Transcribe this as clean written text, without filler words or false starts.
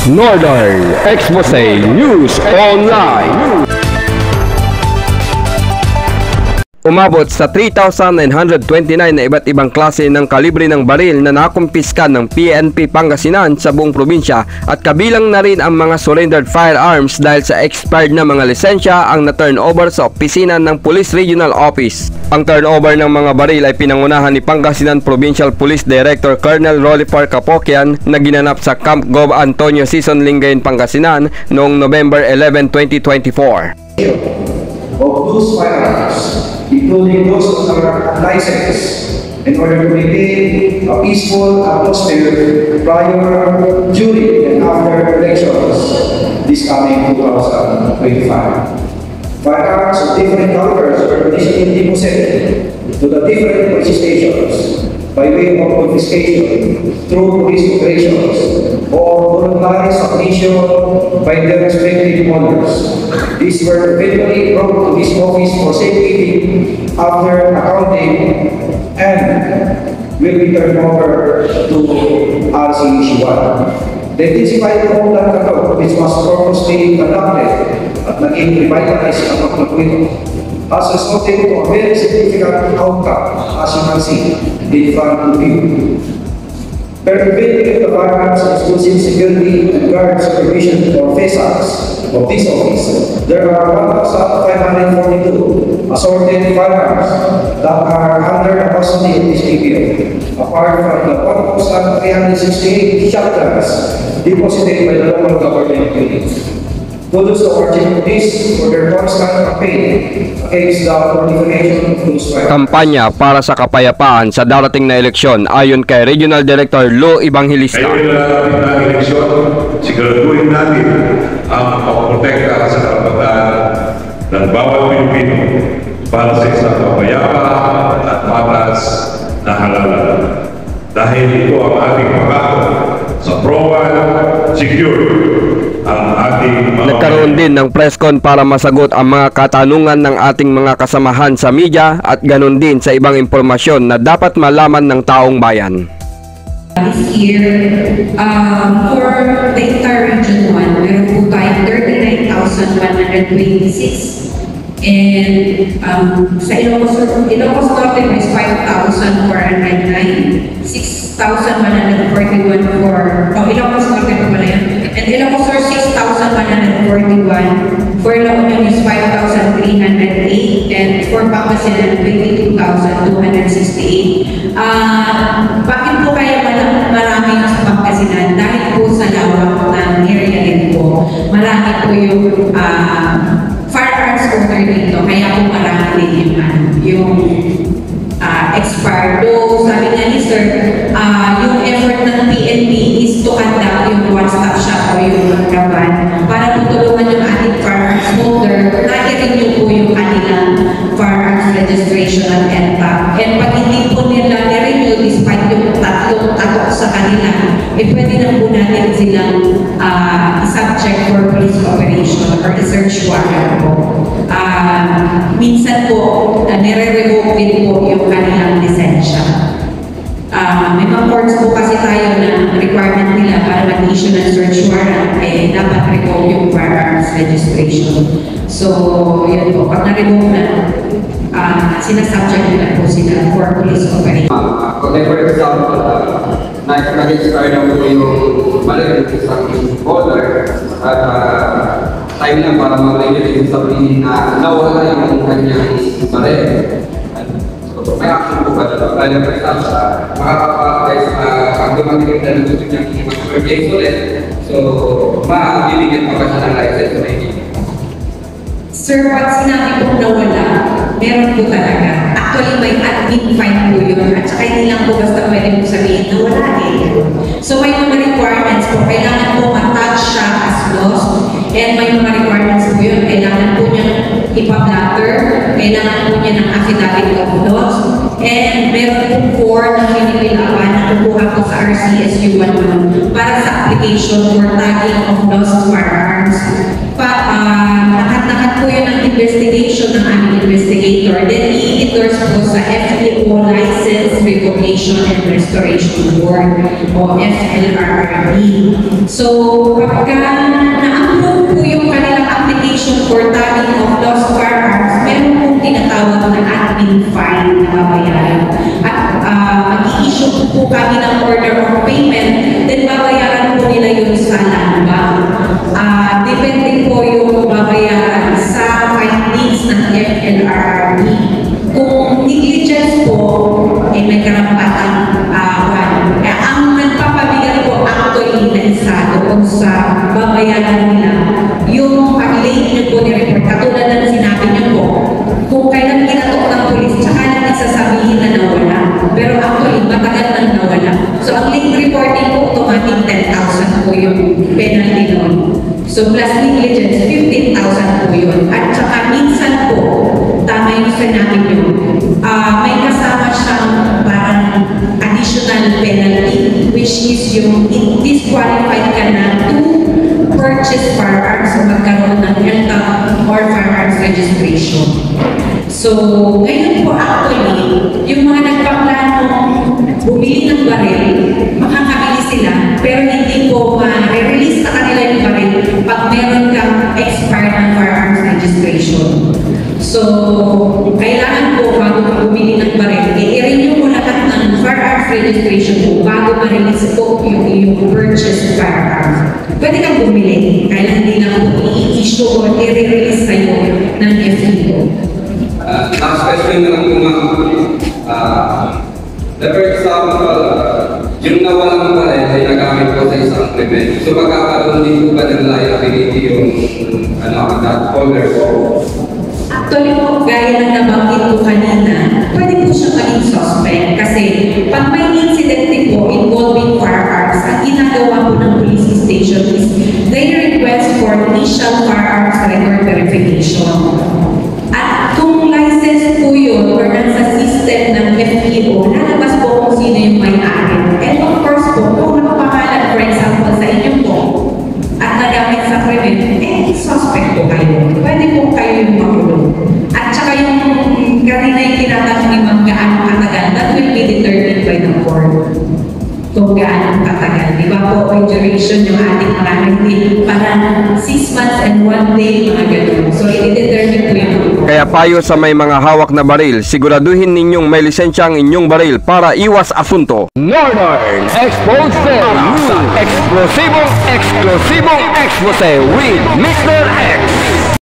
Northern Exposé News Online. Umabot sa 3,929 na iba't ibang klase ng kalibre ng baril na nakumpiska ng PNP Pangasinan sa buong probinsya at kabilang na rin ang mga surrendered firearms dahil sa expired na mga lisensya ang na-turnover sa opisina ng Police Regional Office. Ang turnover ng mga baril ay pinangunahan ni Pangasinan Provincial Police Director Colonel Rolifar Capoquian na ginanap sa Camp Gov Antonio Season Lingayen, Pangasinan noong November 11, 2024. Of those firearms, including those that are licensed, in order to maintain a peaceful atmosphere prior, during, and after elections this coming 2025. Firearms of different calibers were initially deposited to the different police stations by way of confiscation through police operations or voluntary submission by their respective owners. These were eventually brought to this office for safekeeping after accounting and will be turned over to RCH1. The intensified conduct account, which was purposely conducted at naging revitalized ang paglakwito, has resulted to a very significant outcome, as you can see in front of you. Perpetuating the firearms exclusive security and guard supervision or FESACs of this office, there are 1,542 assorted firearms that are under the custody of this period, apart from the 1,368 shotguns deposited by the local government units. Kudos to our chief police for their constant campaign against the proliferation of those firearms. Kampanya para sa kapayapaan sa darating na eleksyon ayon kay Regional Director Lou Evangelista. Ngayon na eleksyon, siguraduhin natin ang pagprotekta sa karapatan ng bawat Pilipino para sa isang kapayapa at patas na halalan. Dahil ito ang ating pangako sa proven, secure, ang ating mga... Nagkaroon din ng press con para masagot ang mga katanungan ng ating mga kasamahan sa media at ganon din sa ibang impormasyon na dapat malaman ng taong bayan. This year, for the entire Region 1, meron po tayong 39,126. And sa Ilocos Norte is 5,409, 6,141 for Ilocos Norte po pala yan. And Ilocos Sur 6,141, for La Union is 5,308, and for Pangasinan 22,268. Bakit po kaya marami sa Pangasinan? Dahil po sa lawak ng area din po, marami po yung firearms order dito, kaya po marami din yung expired. Though, sabi nga ni Sir, yung effort ng PNP is to conduct yung one-stop shop o yung contraband para tutulungan yung ating firearms holder na i-renew po yung kanilang firearms registration at NTAP. And pag hindi po nila i-renew despite yung tatlong tatok sa kanila, pwede na po natin silang subject for police operation or search warrant po. Minsan po, nire-revoke din po yung kanilang lisensya. May mga courts po kasi tayo na requirement nila para mag-issue ng search warrant, dapat revoke yung firearms registration. So, yun po. Pag na-revoke na, sinasubject nila po sila for police operation. For example, nag-register na po yung mali sa holder at time na para mag-register sabihin na nawala yung kanyang mali. So, may action po ba ito? Kaya for example, makakapagay sa pag-dumating na nagtutunan niyang mag-purchase ulit. So, mabibigyan pa ba siya ng license na hindi? Sir, pag sinabi po nawala, meron po talaga. Actually, may admin fine po yun. At saka hindi lang po basta pwede po sabihin na wala eh. So may mga requirements po. Kailangan po ma-touch siya as lost. And may mga requirements po yun. Kailangan po niya ipa-blatter. Kailangan po niya ng affidavit of loss. And meron po 4 na pinipilawan na kukuha po sa RCSU 1 para sa application for tagging of lost firearms. Lahat po yun ang investigation ng aming investigator. Then i-endorse po sa FEO license Revocation and Restoration Board o FLRRB. So, pagka na-approve po yung kanilang application for tagging of lost firearms, meron pong tinatawag na admin fine na babayaran. At mag-i-issue po kami ng order of payment, then babayaran po nila yun sa land bank. Depende po yung babayaran sa findings ng FLRRB. Kung negligence po, may karapatan. Ang nagpapabigat po actually na isa doon sa babayaran nila, yung pag-late nyo po ni-report, katulad ng sinabi nyo po, kung kailan kinatok ng polis, tsaka lang nagsasabihin na nawala. Pero actually, matagal nang nawala. So, ang late reporting po, automatic 10,000 po yung penalty noon. So, plus negligence, 15,000 po yun. At saka minsan po, tama yung sinabi nyo, may kasama siyang parang additional penalty, which is yung disqualified ka na to purchase firearms o magkaroon ng LTAP or firearms registration. So, ngayon po actually, yung mga nagpaplanong bumili ng baril, makakabili sila, pero hindi po ma-release sa kanila yung baril pag meron kang expired ng firearms registration. So, kailangan po bago ka bumili ng baril, i-renew mo lahat ng firearms registration po bago ma-release po yung purchase firearms. Pwede kang bumili, kaya hindi na po i-issue o i-release kayo ng FEO. Last question na lang po, ma'am. For example, yung nawalang baril ay nagamit ko sa isang krimen. So magkakaroon din po ba ng liability yung that holder po? Actually po, gaya ng nabanggit ko kanina, pwede po siya maging suspect kasi pag may incident po involving firearms, ang ginagawa po ng police station is they request for initial firearms record verification. At kung license po yun or nasa system ng FEO, lalabas po kung sino yung may-ari. And of course po, kung nakapangalan, for example, sa inyo po, at nagamit sa krimen, suspect po kayo. Pwede po kayo yung makulong. At saka yung kanina yung tinatanong ni Ma'am gaano katagal, that will be determined by the court. Kung gaano katagal. Di ba po, yung duration yung ating mga parang 6 months and 1 day, mga ganun. So, i-determine po yung court. Kaya payo sa may mga hawak na baril, siguraduhin ninyong may lisensya ang inyong baril para iwas asunto. Northern Exposed sa eksplosibong expose with Mr. X.